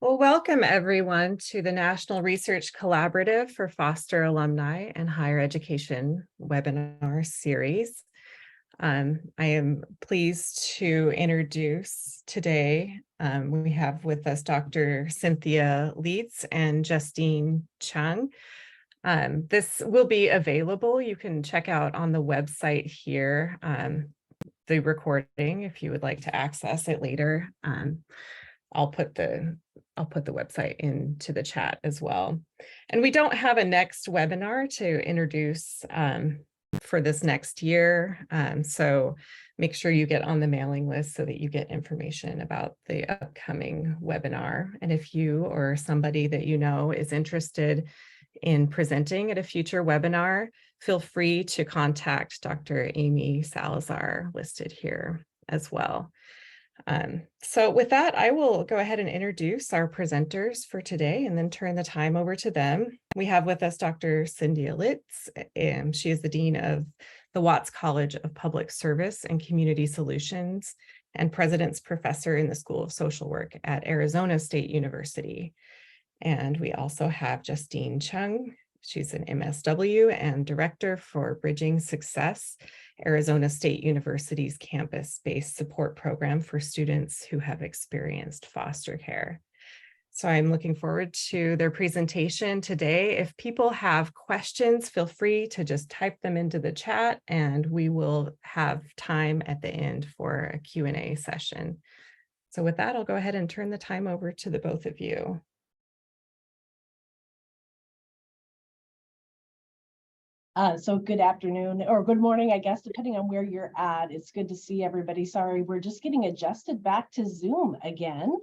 Well, welcome everyone to the National Research Collaborative for Foster Alumni and Higher Education webinar series. I am pleased to introduce today, we have with us Dr. Cynthia Lietz and Justine Chung. This will be available. You can check out on the website here the recording if you would like to access it later. I'll put the website into the chat as well. And we don't have a next webinar to introduce for this next year. So make sure you get on the mailing list so that you get information about the upcoming webinar. And if you or somebody that you know is interested in presenting at a future webinar, feel free to contact Dr. Amy Salazar listed here as well. So with that, I will go ahead and introduce our presenters for today and then turn the time over to them. We have with us Dr. Cynthia Lietz, and she is the Dean of the Watts College of Public Service and Community Solutions and President's Professor in the School of Social Work at Arizona State University. And we also have Justine Chung. She's an MSW and Director for Bridging Success, Arizona State University's campus-based support program for students who have experienced foster care. So I'm looking forward to their presentation today. If people have questions, feel free to just type them into the chat and we will have time at the end for a Q&A session. So with that, I'll go ahead and turn the time over to the both of you. So good afternoon or good morning, I guess, depending on where you're at. It's good to see everybody. Sorry, we're just getting adjusted back to Zoom again.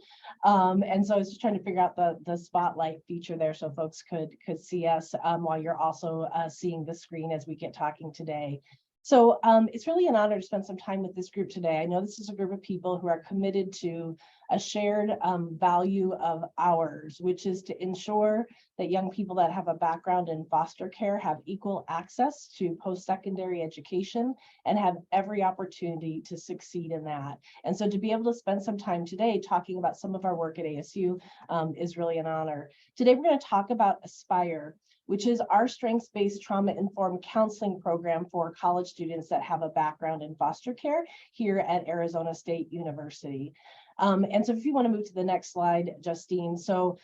And so I was just trying to figure out the spotlight feature there so folks could see us while you're also seeing the screen as we get talking today. So it's really an honor to spend some time with this group today. I know this is a group of people who are committed to a shared value of ours, which is to ensure that young people that have a background in foster care have equal access to post-secondary education and have every opportunity to succeed in that. And so to be able to spend some time today talking about some of our work at ASU is really an honor. Today, we're going to talk about ASuPIRE, which is our strengths-based trauma-informed counseling program for college students that have a background in foster care here at Arizona State University. And so if you want to move to the next slide, Justine. So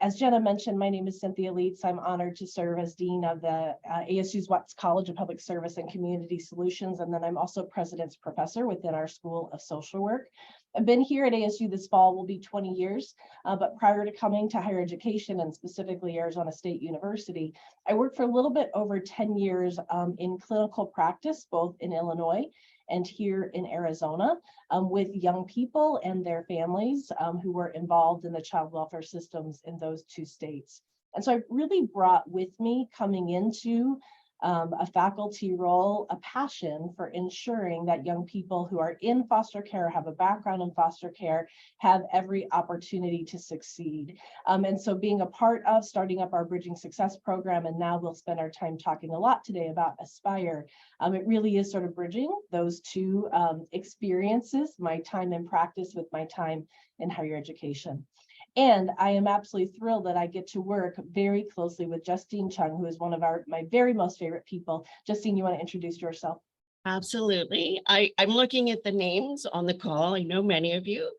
as Jenna mentioned, my name is Cynthia Lietz. I'm honored to serve as Dean of the ASU's Watts College of Public Service and Community Solutions. And then I'm also President's Professor within our School of Social Work. I've been here at ASU this fall will be 20 years, but prior to coming to higher education and specifically Arizona State University, I worked for a little bit over 10 years in clinical practice, both in Illinois and here in Arizona with young people and their families who were involved in the child welfare systems in those two states. And so I really brought with me coming into a faculty role, a passion for ensuring that young people who are in foster care, have a background in foster care, have every opportunity to succeed. And so being a part of starting up our Bridging Success program, and now we'll spend our time talking a lot today about ASuPIRE, it really is sort of bridging those two experiences, my time in practice with my time in higher education. And I am absolutely thrilled that I get to work very closely with Justine Chung, who is one of my very most favorite people. Justine, you want to introduce yourself? Absolutely. I'm looking at the names on the call. I know many of you,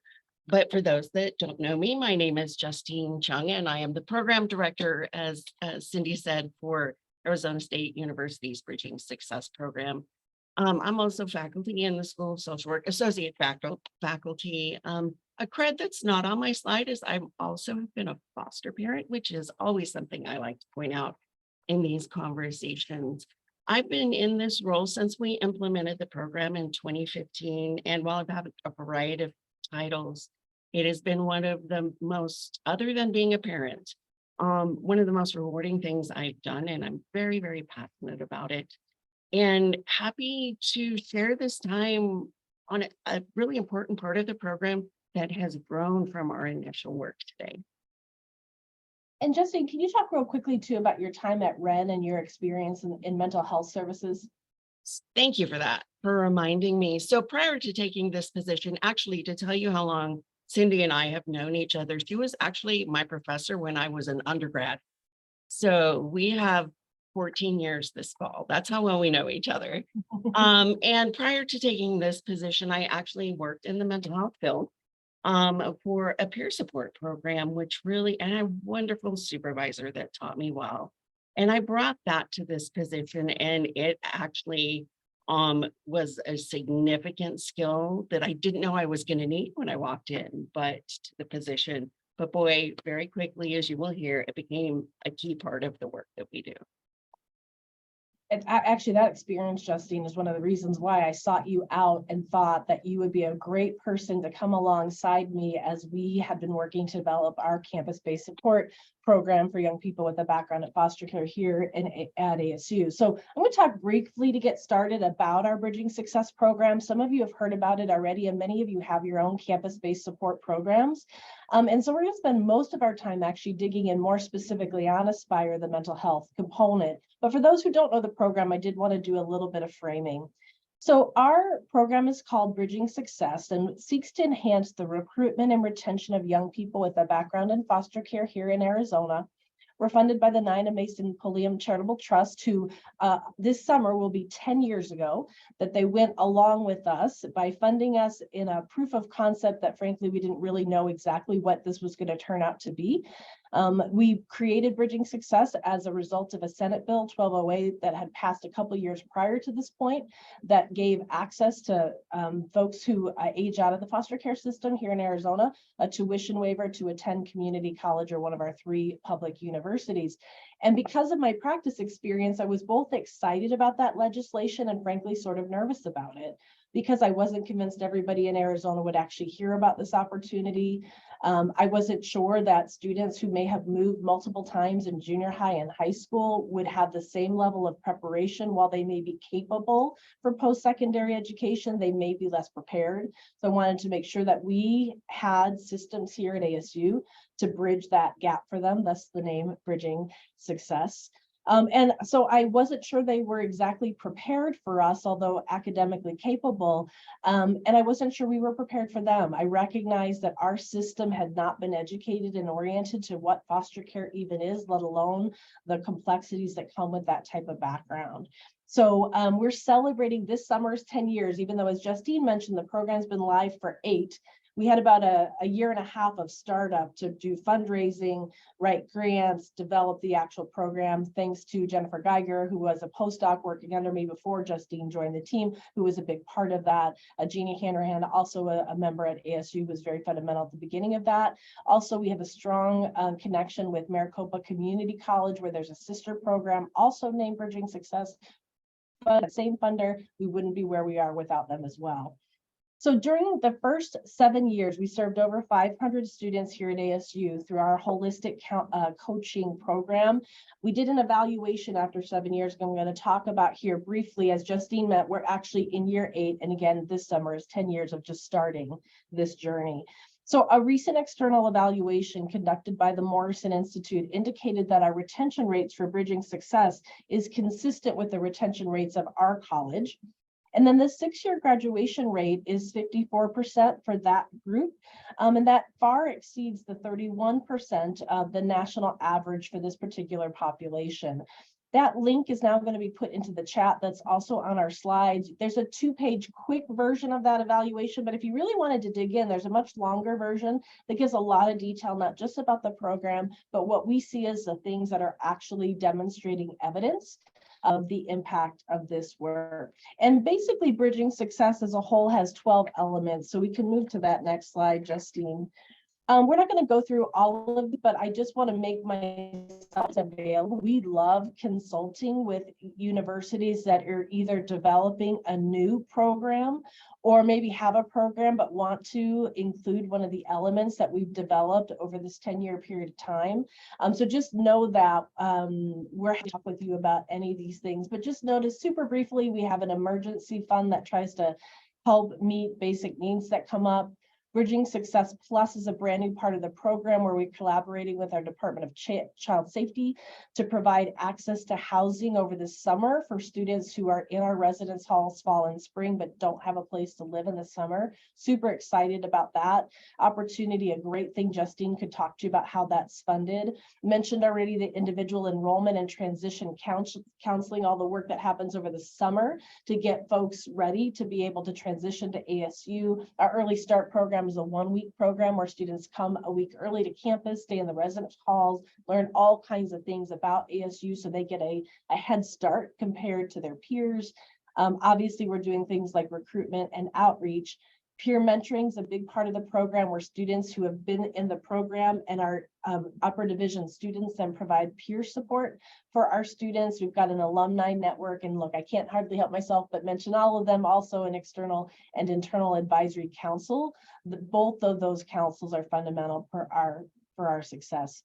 but for those that don't know me, my name is Justine Chung, and I am the program director, as Cindy said, for Arizona State University's Bridging Success program. I'm also faculty in the School of Social Work, associate faculty. A cred that's not on my slide is I've also been a foster parent, which is always something I like to point out in these conversations. I've been in this role since we implemented the program in 2015, and while I've had a variety of titles, it has been one of the most, other than being a parent, one of the most rewarding things I've done, and I'm very, very passionate about it. And happy to share this time on a really important part of the program that has grown from our initial work today. And Justine, can you talk real quickly too about your time at Wren and your experience in mental health services? Thank you for that, for reminding me. So prior to taking this position, actually to tell you how long Cindy and I have known each other. She was actually my professor when I was an undergrad. So we have 14 years this fall. That's how well we know each other. And prior to taking this position, I actually worked in the mental health field for a peer support program, which really, and a wonderful supervisor that taught me well. And I brought that to this position, and it actually was a significant skill that I didn't know I was going to need when I walked in, but to the position. But boy, very quickly, as you will hear, it became a key part of the work that we do. And actually, that experience, Justine, is one of the reasons why I sought you out and thought that you would be a great person to come alongside me as we have been working to develop our campus-based support program for young people with a background in foster care here at ASU. So I'm going to talk briefly to get started about our Bridging Success program. Some of you have heard about it already, and many of you have your own campus-based support programs. And so we're going to spend most of our time actually digging in more specifically on ASuPIRE, the mental health component. But for those who don't know the program, I did want to do a little bit of framing. So our program is called Bridging Success and seeks to enhance the recruitment and retention of young people with a background in foster care here in Arizona. We're funded by the Nina Mason Pulliam Charitable Trust, who this summer will be 10 years ago that they went along with us by funding us in a proof of concept that frankly, we didn't really know exactly what this was going to turn out to be. We created Bridging Success as a result of a Senate Bill 1208 that had passed a couple of years prior to this point that gave access to folks who age out of the foster care system here in Arizona, a tuition waiver to attend community college or one of our 3 public universities. And because of my practice experience, I was both excited about that legislation and frankly sort of nervous about it, because I wasn't convinced everybody in Arizona would actually hear about this opportunity. I wasn't sure that students who may have moved multiple times in junior high and high school would have the same level of preparation. While they may be capable for post-secondary education, they may be less prepared. So I wanted to make sure that we had systems here at ASU to bridge that gap for them, thus the name Bridging Success. And so I wasn't sure they were exactly prepared for us, although academically capable. And I wasn't sure we were prepared for them. I recognized that our system had not been educated and oriented to what foster care even is, let alone the complexities that come with that type of background. So we're celebrating this summer's 10 years, even though, as Justine mentioned, the program's been live for 8. We had about a year and a half of startup to do fundraising, write grants, develop the actual program, thanks to Jennifer Geiger, who was a postdoc working under me before Justine joined the team, who was a big part of that. Jeannie Hanrahan, also a member at ASU, was very fundamental at the beginning of that. Also, we have a strong connection with Maricopa Community College, where there's a sister program also named Bridging Success. But the same funder, we wouldn't be where we are without them as well. So during the first 7 years, we served over 500 students here at ASU through our holistic coaching program. We did an evaluation after 7 years, and I'm going to talk about here briefly. As Justine met, we're actually in year 8. And again, this summer is 10 years of just starting this journey. So a recent external evaluation conducted by the Morrison Institute indicated that our retention rates for Bridging Success is consistent with the retention rates of our college. And then the 6-year graduation rate is 54% for that group. And that far exceeds the 31% of the national average for this particular population. That link is now going to be put into the chat. That's also on our slides. There's a 2-page quick version of that evaluation, but if you really wanted to dig in, there's a much longer version that gives a lot of detail, not just about the program, but what we see as the things that are actually demonstrating evidence of the impact of this work. And basically, Bridging Success as a whole has 12 elements. So we can move to that next slide, Justine. We're not going to go through all of it, but I just want to make myself available. We love consulting with universities that are either developing a new program or maybe have a program but want to include one of the elements that we've developed over this 10-year period of time. So just know that we're happy to talk with you about any of these things, but just notice super briefly, we have an emergency fund that tries to help meet basic needs that come up. Bridging Success Plus is a brand new part of the program where we're collaborating with our Department of Child Safety to provide access to housing over the summer for students who are in our residence halls fall and spring, but don't have a place to live in the summer. Super excited about that opportunity. A great thing Justine could talk to you about how that's funded. Mentioned already the individual enrollment and transition counseling, all the work that happens over the summer to get folks ready to be able to transition to ASU. Our Early Start program is a 1-week program where students come a week early to campus, stay in the residence halls, learn all kinds of things about ASU so they get a head start compared to their peers. Obviously, we're doing things like recruitment and outreach. Peer mentoring is a big part of the program where students who have been in the program and are upper division students then provide peer support for our students. We've got an alumni network, and look, I can't hardly help myself but mention all of them, also an external and internal advisory council. Both of those councils are fundamental for our success.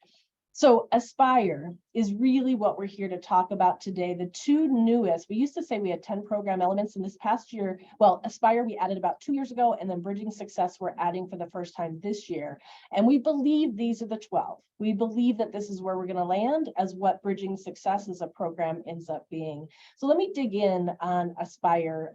So ASuPIRE is really what we're here to talk about today. The two newest, we used to say we had 10 program elements in this past year. Well, ASuPIRE we added about 2 years ago, and then Bridging Success we're adding for the first time this year. And we believe these are the 12. We believe that this is where we're going to land as what Bridging Success as a program ends up being. So let me dig in on ASuPIRE.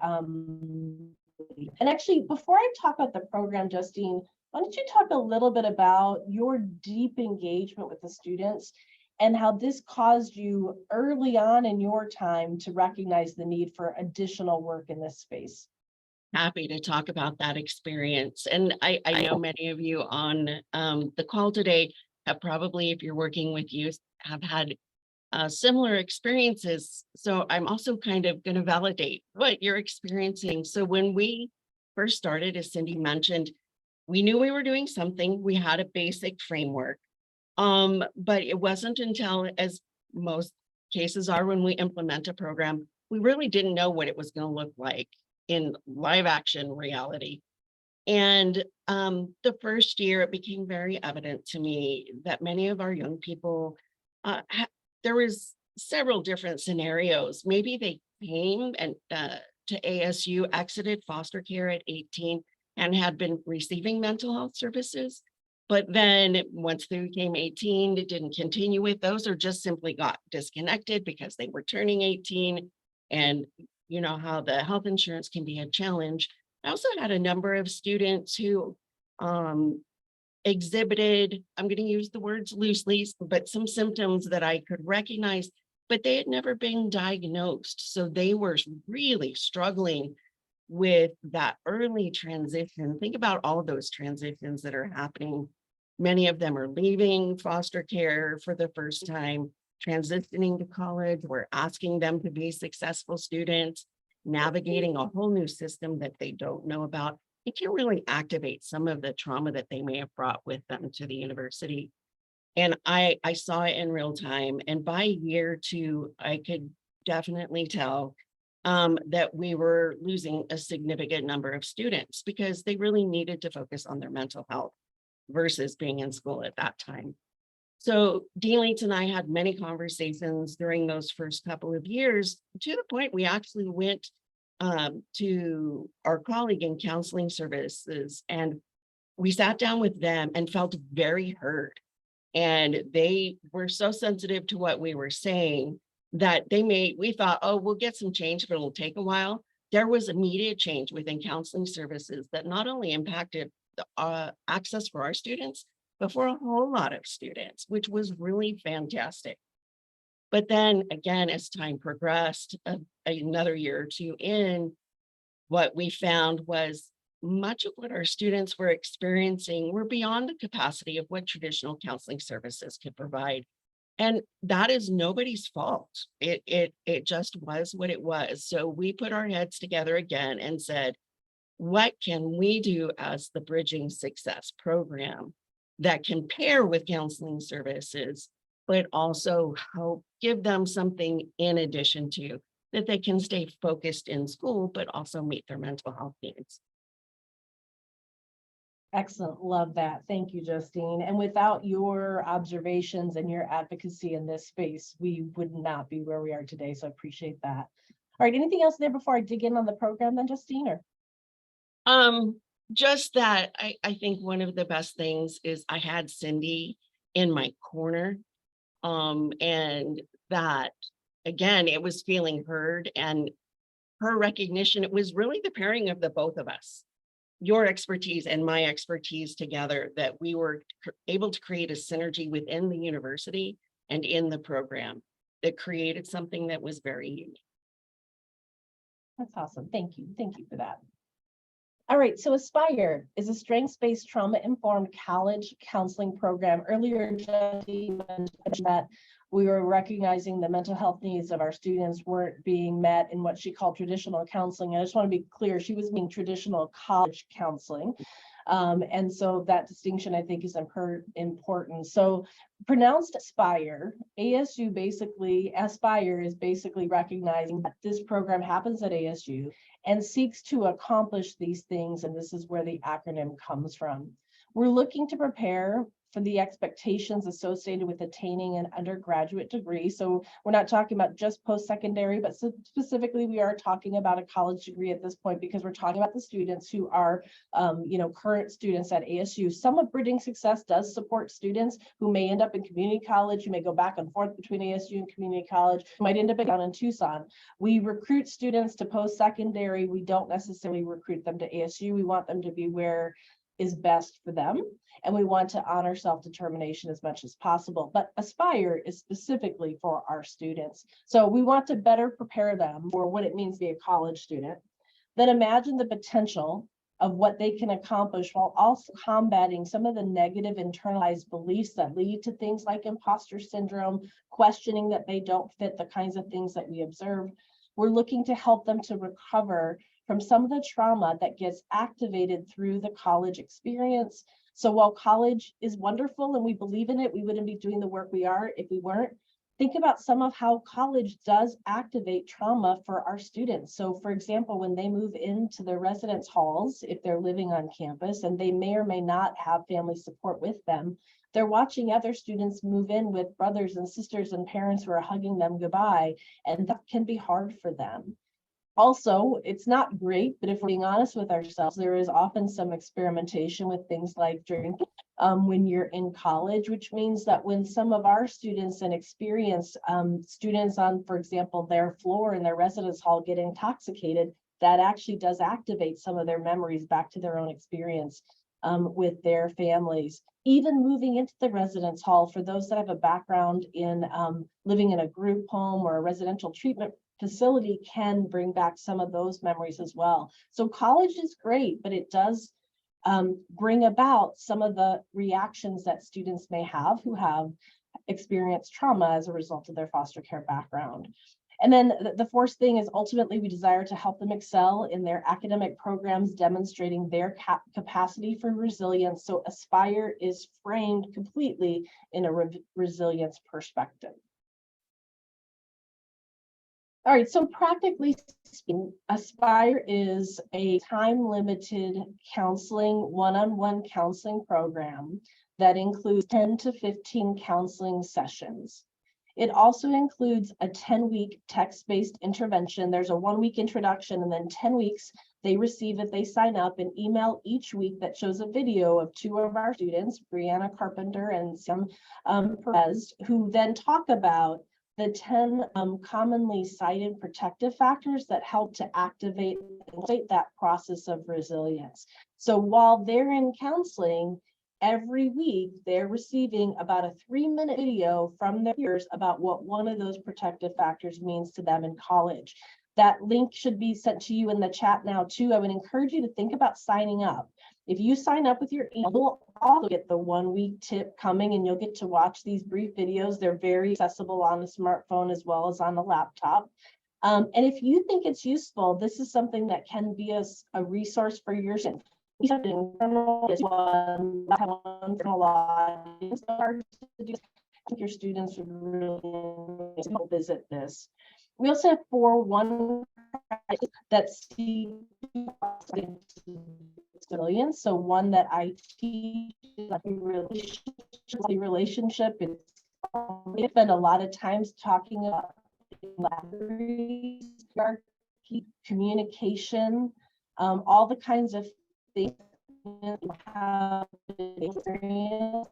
And actually, before I talk about the program, Justine, why don't you talk a little bit about your deep engagement with the students and how this caused you early on in your time to recognize the need for additional work in this space? Happy to talk about that experience. And I know many of you on the call today have probably, if you're working with youth, have had similar experiences. So I'm also kind of going to validate what you're experiencing. So when we first started, as Cindy mentioned, we knew we were doing something. We had a basic framework, but it wasn't until, as most cases are when we implement a program, we really didn't know what it was going to look like in live action reality. And the first year, it became very evident to me that many of our young people, there was several different scenarios. Maybe they came and to ASU, exited foster care at 18, and had been receiving mental health services. But then once they became 18, they didn't continue with those, or just simply got disconnected because they were turning 18. And you know how the health insurance can be a challenge. I also had a number of students who exhibited, I'm going to use the words loosely, but some symptoms that I could recognize, but they had never been diagnosed. So they were really struggling with that early transition. Think about all of those transitions that are happening. Many of them are leaving foster care for the first time, transitioning to college. We're asking them to be successful students, navigating a whole new system that they don't know about. It can really activate some of the trauma that they may have brought with them to the university. And I saw it in real time. And by year 2, I could definitely tell that we were losing a significant number of students because they really needed to focus on their mental health versus being in school at that time. So Dean Lietz and I had many conversations during those first couple of years, to the point we actually went to our colleague in counseling services, and we sat down with them and felt very heard. And they were so sensitive to what we were saying that we thought, oh, we'll get some change, but it'll take a while. There was immediate change within counseling services that not only impacted the access for our students, but for a whole lot of students, which was really fantastic. But then again, as time progressed, another year or 2 in, what we found was much of what our students were experiencing were beyond the capacity of what traditional counseling services could provide. And that is nobody's fault. It just was what it was. So we put our heads together again and said, what can we do as the Bridging Success program that can pair with counseling services, but also help give them something in addition to that they can stay focused in school, but also meet their mental health needs. Excellent. Love that. Thank you, Justine. And without your observations and your advocacy in this space, we would not be where we are today. So I appreciate that. All right. Anything else there before I dig in on the program then, Justine? Or just that I think one of the best things is I had Cindy in my corner. And that again, it was feeling heard and her recognition. It was really the pairing of the both of us, your expertise and my expertise together, that we were able to create a synergy within the university and in the program that created something that was very unique. That's awesome. Thank you. Thank you for that. All right, so ASuPIRE is a strengths-based trauma-informed college counseling program. Earlier, Jesse mentioned that we were recognizing the mental health needs of our students weren't being met in what she called traditional counseling. I just want to be clear, she was meaning traditional college counseling. And so that distinction, I think, is important. So pronounced ASuPIRE, ASuPIRE is basically recognizing that this program happens at ASU and seeks to accomplish these things. And this is where the acronym comes from. We're looking to prepare for the expectations associated with attaining an undergraduate degree. So we're not talking about just post-secondary, but specifically we are talking about a college degree at this point, because we're talking about the students who are, current students at ASU. Some of Bridging Success does support students who may end up in community college. You may go back and forth between ASU and community college, might end up down in Tucson. We recruit students to post-secondary. We don't necessarily recruit them to ASU. We want them to be where is best for them. And we want to honor self-determination as much as possible. But ASuPIRE is specifically for our students. So we want to better prepare them for what it means to be a college student. Then imagine the potential of what they can accomplish while also combating some of the negative internalized beliefs that lead to things like imposter syndrome, questioning that they don't fit, the kinds of things that we observe. We're looking to help them to recover from some of the trauma that gets activated through the college experience. So while college is wonderful and we believe in it, we wouldn't be doing the work we are if we weren't. Think about some of how college does activate trauma for our students. So for example, when they move into their residence halls, if they're living on campus and they may or may not have family support with them, they're watching other students move in with brothers and sisters and parents who are hugging them goodbye, and that can be hard for them. Also, it's not great, but if we're being honest with ourselves, there is often some experimentation with things like drinking when you're in college, which means that when some of our students and experienced students on, for example, their floor in their residence hall get intoxicated, that actually does activate some of their memories back to their own experience with their families. Even moving into the residence hall, for those that have a background in living in a group home or a residential treatment facility, can bring back some of those memories as well. So college is great, but it does bring about some of the reactions that students may have who have experienced trauma as a result of their foster care background. And then the fourth thing is ultimately we desire to help them excel in their academic programs, demonstrating their capacity for resilience. So ASuPIRE is framed completely in a resilience perspective. All right, so practically speaking, ASuPIRE is a time-limited counseling, one-on-one counseling program that includes 10 to 15 counseling sessions. It also includes a 10-week text-based intervention. There's a 1-week introduction, and then 10 weeks they receive if they sign up an email each week that shows a video of 2 of our students, Brianna Carpenter and Sam Perez, who then talk about the 10 commonly cited protective factors that help to activate that process of resilience. So while they're in counseling, every week they're receiving about a 3-minute video from their peers about what one of those protective factors means to them in college. That link should be sent to you in the chat now too. I would encourage you to think about signing up. If you sign up with your email, you'll also get the 1-week tip coming, and you'll get to watch these brief videos. They're very accessible on a smartphone as well as on a laptop. And if you think it's useful, this is something that can be a resource for your students. Your students would really visit this. We also have 4 that see resilience. So one that I teach is like relationship. We spend a lot of times talking about communication, all the kinds of things have an experience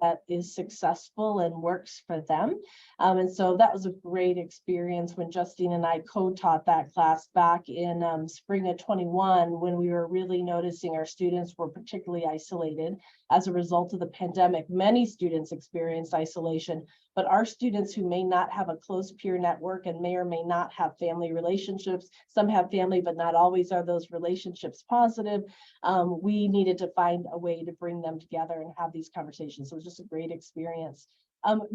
that is successful and works for them. And so that was a great experience when Justine and I co-taught that class back in spring of 21, when we were really noticing our students were particularly isolated as a result of the pandemic. Many students experienced isolation, but our students who may not have a close peer network and may or may not have family relationships, some have family, but not always are those relationships positive. We needed to find a way to bring them together and have these conversations. So it was just a great experience.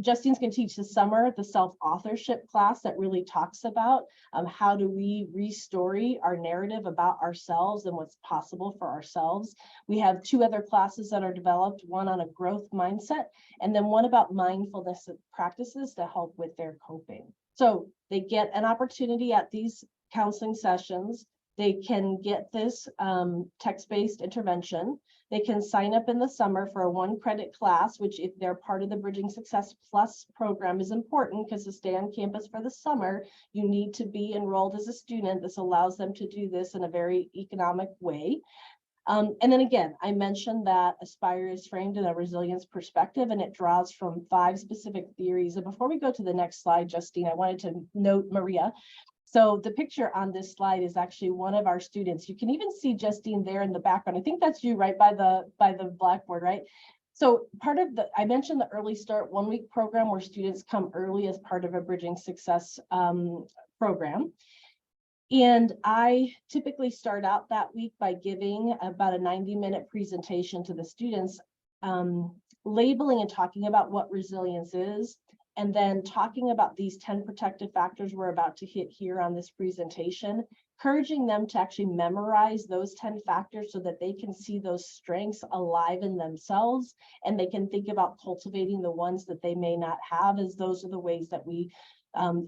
Justine's going to teach this summer the self-authorship class that really talks about how do we restory our narrative about ourselves and what's possible for ourselves. We have 2 other classes that are developed, one on a growth mindset, and then one about mindfulness practices to help with their coping. So they get an opportunity at these counseling sessions. They can get this text-based intervention. They can sign up in the summer for a 1-credit class, which if they're part of the Bridging Success Plus program is important, because to stay on campus for the summer, you need to be enrolled as a student. This allows them to do this in a very economic way. And then again, I mentioned that ASuPIRE is framed in a resilience perspective, and it draws from 5 specific theories. And before we go to the next slide, Justine, I wanted to note Maria. So the picture on this slide is actually one of our students. You can even see Justine there in the background. I think that's you right by the blackboard, right? So part of I mentioned the Early Start 1-week program where students come early as part of a Bridging Success program. And I typically start out that week by giving about a 90-minute presentation to the students, labeling and talking about what resilience is, and then talking about these 10 protective factors we're about to hit here on this presentation, encouraging them to actually memorize those 10 factors so that they can see those strengths alive in themselves, and they can think about cultivating the ones that they may not have, as those are the ways that we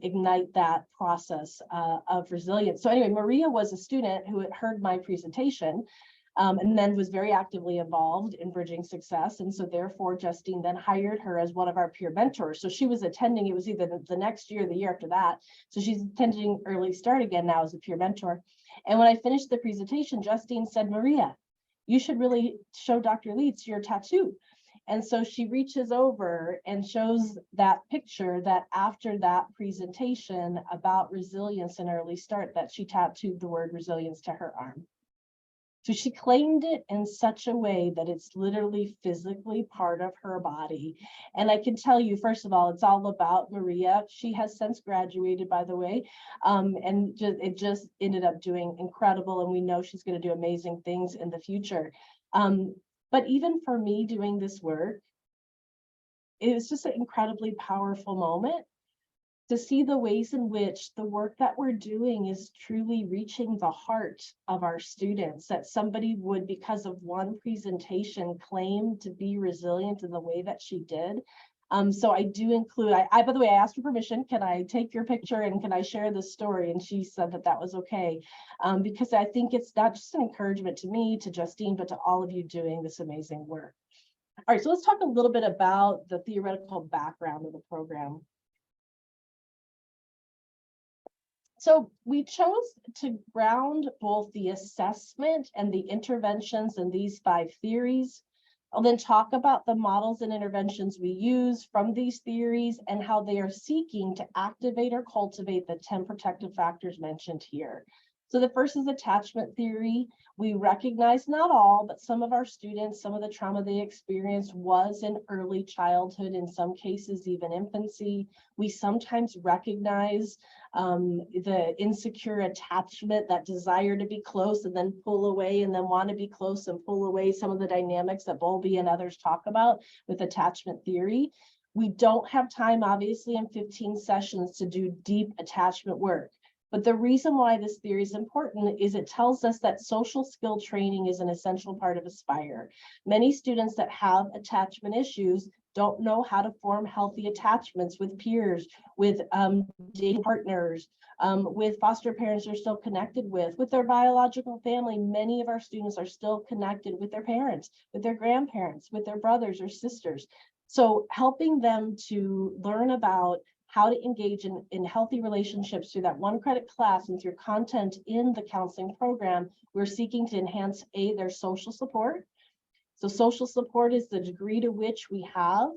ignite that process of resilience. So anyway, Maria was a student who had heard my presentation and then was very actively involved in Bridging Success. And so therefore, Justine then hired her as one of our peer mentors. So she was attending, it was either the next year or the year after that. So she's attending Early Start again now as a peer mentor. And when I finished the presentation, Justine said, Maria, you should really show Dr. Lietz your tattoo. And so she reaches over and shows that picture that after that presentation about resilience and Early Start, that she tattooed the word resilience to her arm. So she claimed it in such a way that it's literally physically part of her body. And I can tell you, first of all, it's all about Maria. She has since graduated, by the way, and it just ended up doing incredible. And we know she's going to do amazing things in the future. But even for me doing this work, it was just an incredibly powerful moment to see the ways in which the work that we're doing is truly reaching the heart of our students, that somebody would, because of one presentation, claim to be resilient in the way that she did. So I do include, by the way, I asked her permission, can I take your picture and can I share this story? And she said that that was okay, because I think it's not just an encouragement to me, to Justine, but to all of you doing this amazing work. All right, so let's talk a little bit about the theoretical background of the program. So we chose to ground both the assessment and the interventions in these 5 theories. I'll then talk about the models and interventions we use from these theories and how they are seeking to activate or cultivate the 10 protective factors mentioned here. So the first is attachment theory. We recognize not all, but some of our students, some of the trauma they experienced was in early childhood, in some cases even infancy. We sometimes recognize the insecure attachment, that desire to be close and then pull away and then want to be close and pull away, some of the dynamics that Bowlby and others talk about with attachment theory. We don't have time, obviously, in 15 sessions to do deep attachment work. But the reason why this theory is important is it tells us that social skill training is an essential part of ASuPIRE. Many students that have attachment issues don't know how to form healthy attachments with peers, with dating partners, with foster parents they're still connected with their biological family. Many of our students are still connected with their parents, with their grandparents, with their brothers or sisters. So helping them to learn about how to engage in healthy relationships through that one credit class and through content in the counseling program. We're seeking to enhance their social support. So social support is the degree to which we have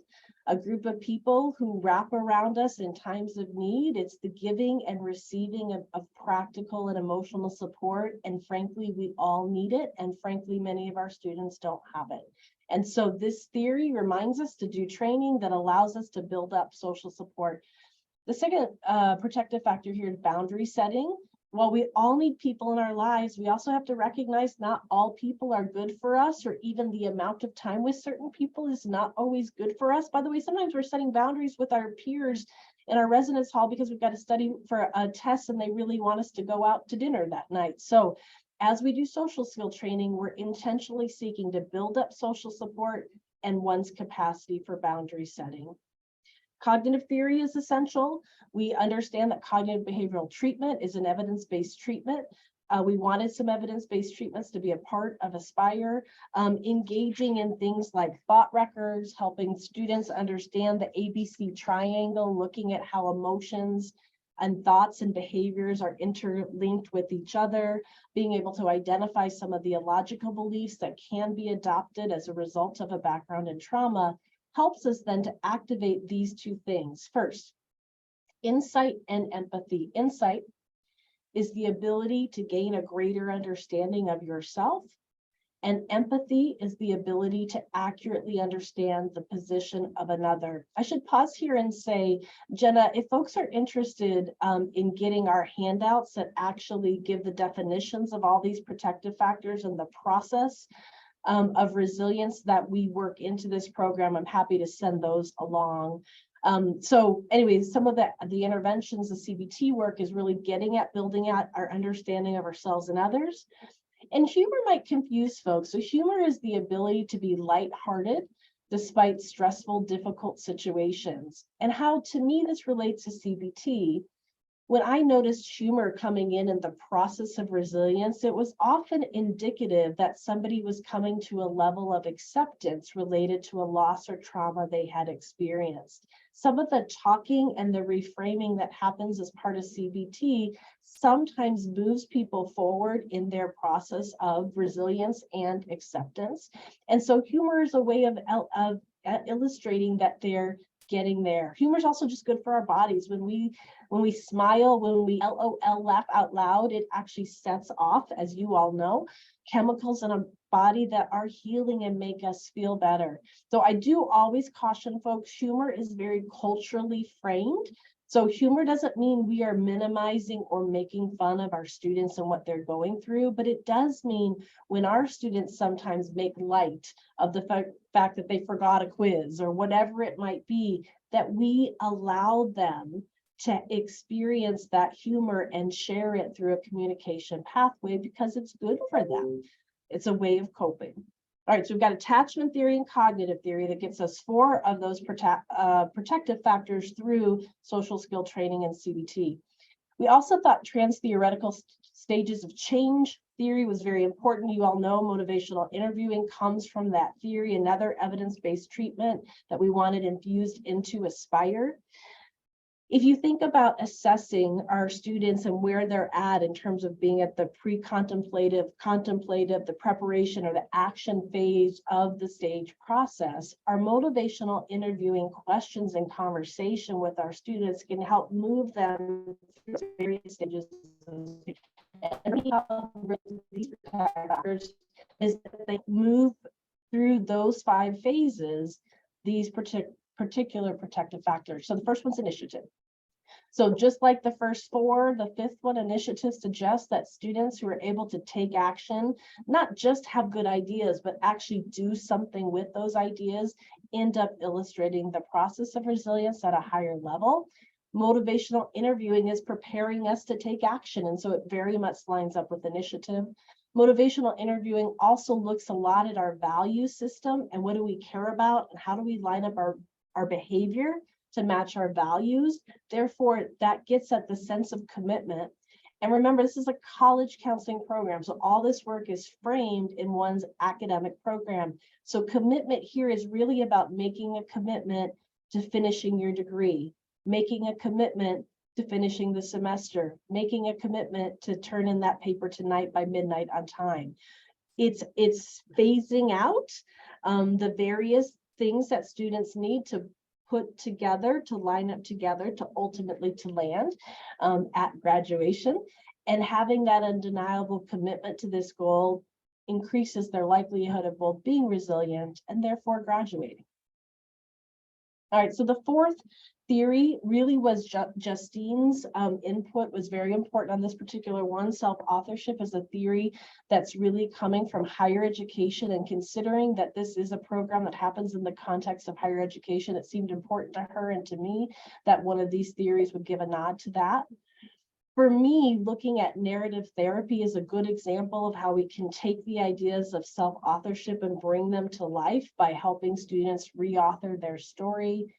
a group of people who wrap around us in times of need. It's the giving and receiving of practical and emotional support. And frankly, we all need it. And frankly, many of our students don't have it. And so this theory reminds us to do training that allows us to build up social support. The second protective factor here is boundary setting. While we all need people in our lives, we also have to recognize not all people are good for us, or even the amount of time with certain people is not always good for us. By the way, sometimes we're setting boundaries with our peers in our residence hall because we've got to study for a test and they really want us to go out to dinner that night. So as we do social skill training, we're intentionally seeking to build up social support and one's capacity for boundary setting. Cognitive theory is essential. We understand that cognitive behavioral treatment is an evidence-based treatment. We wanted some evidence-based treatments to be a part of ASuPIRE, engaging in things like thought records, helping students understand the ABC triangle, looking at how emotions and thoughts and behaviors are interlinked with each other, being able to identify some of the illogical beliefs that can be adopted as a result of a background in trauma, helps us then to activate these two things. First, insight and empathy. Insight is the ability to gain a greater understanding of yourself, and empathy is the ability to accurately understand the position of another. I should pause here and say, Jenna, if folks are interested in getting our handouts that actually give the definitions of all these protective factors and the process of resilience that we work into this program, I'm happy to send those along. So anyways, some of the interventions, the CBT work is really getting at building out our understanding of ourselves and others. And humor might confuse folks. So humor is the ability to be lighthearted despite stressful, difficult situations. And how, to me, this relates to CBT. When I noticed humor coming in the process of resilience, it was often indicative that somebody was coming to a level of acceptance related to a loss or trauma they had experienced. Some of the talking and the reframing that happens as part of CBT sometimes moves people forward in their process of resilience and acceptance. And so humor is a way of illustrating that they're getting there. Humor is also just good for our bodies. When we smile, when we LOL laugh out loud, it actually sets off, as you all know, chemicals in a body that are healing and make us feel better. So I do always caution folks, humor is very culturally framed. So humor doesn't mean we are minimizing or making fun of our students and what they're going through, but it does mean when our students sometimes make light of the fact that they forgot a quiz or whatever it might be, that we allow them to experience that humor and share it through a communication pathway because it's good for them. It's a way of coping. All right, so we've got attachment theory and cognitive theory that gets us 4 of those protective factors through social skill training and CBT. We also thought trans-theoretical stages of change theory was very important. You all know motivational interviewing comes from that theory, another evidence-based treatment that we wanted infused into ASuPIRE. If you think about assessing our students and where they're at in terms of being at the pre-contemplative, contemplative, the preparation or the action phase of the stage process, our motivational interviewing questions and conversation with our students can help move them through various stages. And these factors is that they move through those 5 phases, these particular protective factors. So the first one's initiative. So just like the first 4, the 5th one, initiative, suggests that students who are able to take action, not just have good ideas, but actually do something with those ideas, end up illustrating the process of resilience at a higher level. Motivational interviewing is preparing us to take action, and so it very much lines up with initiative. Motivational interviewing also looks a lot at our value system and what do we care about and how do we line up our behavior to match our values. Therefore, that gets at the sense of commitment. And remember, this is a college counseling program, so all this work is framed in one's academic program. So commitment here is really about making a commitment to finishing your degree, making a commitment to finishing the semester, making a commitment to turn in that paper tonight by midnight on time. It's phasing out the various things that students need to put together, to line up together, to ultimately to land at graduation. And having that undeniable commitment to this goal increases their likelihood of both being resilient and therefore graduating. All right, so the fourth theory really was Justine's input was very important on this particular one. Self-authorship is a theory that's really coming from higher education, and considering that this is a program that happens in the context of higher education, it seemed important to her and to me that one of these theories would give a nod to that. For me, looking at narrative therapy is a good example of how we can take the ideas of self-authorship and bring them to life by helping students re-author their story,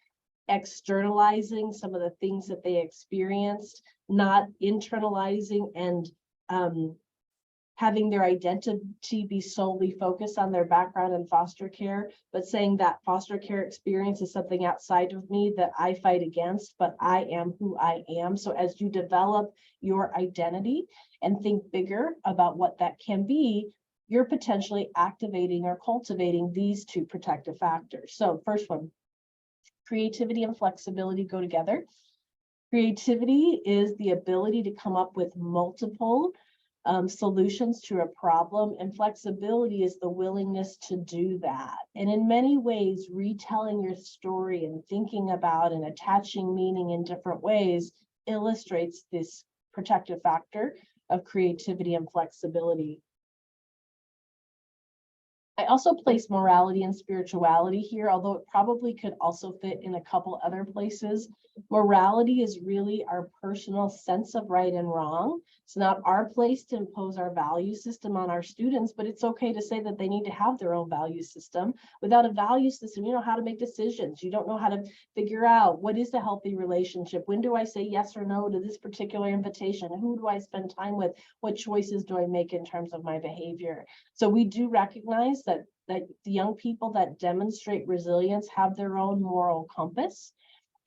externalizing some of the things that they experienced, not internalizing and having their identity be solely focused on their background in foster care, but saying that foster care experience is something outside of me that I fight against, but I am who I am. So as you develop your identity and think bigger about what that can be, you're potentially activating or cultivating these two protective factors. So first one, creativity and flexibility go together. Creativity is the ability to come up with multiple solutions to a problem, and flexibility is the willingness to do that. And in many ways, retelling your story and thinking about and attaching meaning in different ways illustrates this protective factor of creativity and flexibility. I also place morality and spirituality here, although it probably could also fit in a couple other places. Morality is really our personal sense of right and wrong. It's not our place to impose our value system on our students, but it's okay to say that they need to have their own value system. Without a value system, you don't know how to make decisions. You don't know how to figure out what is the healthy relationship. When do I say yes or no to this particular invitation? Who do I spend time with? What choices do I make in terms of my behavior? So we do recognize that the young people that demonstrate resilience have their own moral compass,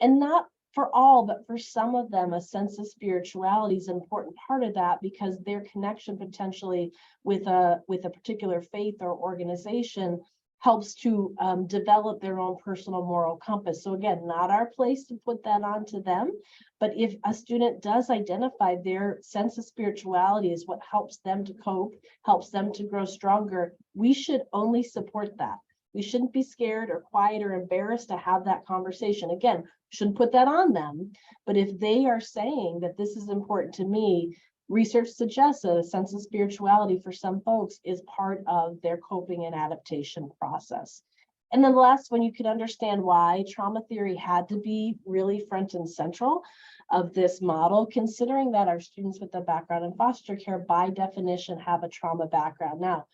and not for all, but for some of them, a sense of spirituality is an important part of that, because their connection potentially with a particular faith or organization helps to develop their own personal moral compass. So again, not our place to put that onto them, but if a student does identify their sense of spirituality is what helps them to cope, helps them to grow stronger, we should only support that. We shouldn't be scared or quiet or embarrassed to have that conversation. Again, shouldn't put that on them, but if they are saying that this is important to me, research suggests that a sense of spirituality for some folks is part of their coping and adaptation process. And then the last one, you could understand why trauma theory had to be really front and central of this model, considering that our students with a background in foster care by definition have a trauma background. Now,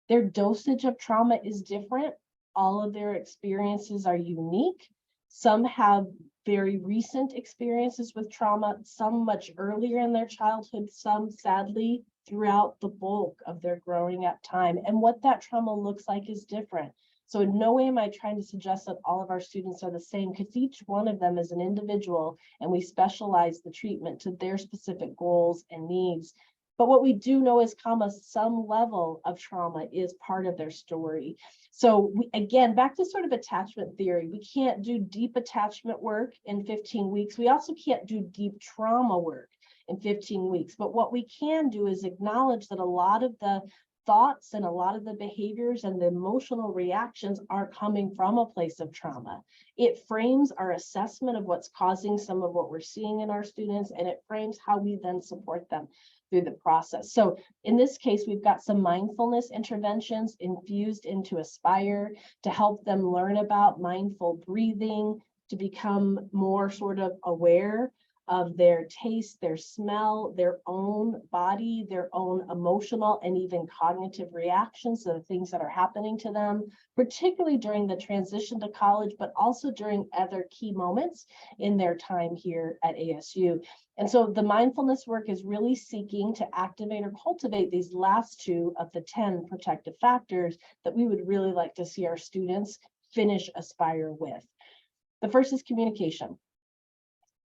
their dosage of trauma is different. All of their experiences are unique. Some have very recent experiences with trauma, some much earlier in their childhood, some sadly throughout the bulk of their growing up time. And what that trauma looks like is different. So in no way am I trying to suggest that all of our students are the same, because each one of them is an individual and we specialize the treatment to their specific goals and needs. But what we do know is some level of trauma is part of their story. So again, back to sort of attachment theory, we can't do deep attachment work in 15 weeks. We also can't do deep trauma work in 15 weeks. But what we can do is acknowledge that a lot of the thoughts and a lot of the behaviors and the emotional reactions are coming from a place of trauma. It frames our assessment of what's causing some of what we're seeing in our students, and it frames how we then support them through the process. So in this case, we've got some mindfulness interventions infused into ASuPIRE to help them learn about mindful breathing, to become more sort of aware of their taste, their smell, their own body, their own emotional and even cognitive reactions to the things that are happening to them, particularly during the transition to college, but also during other key moments in their time here at ASU. And so the mindfulness work is really seeking to activate or cultivate these last two of the 10 protective factors that we would really like to see our students finish ASuPIRE with. The first is communication.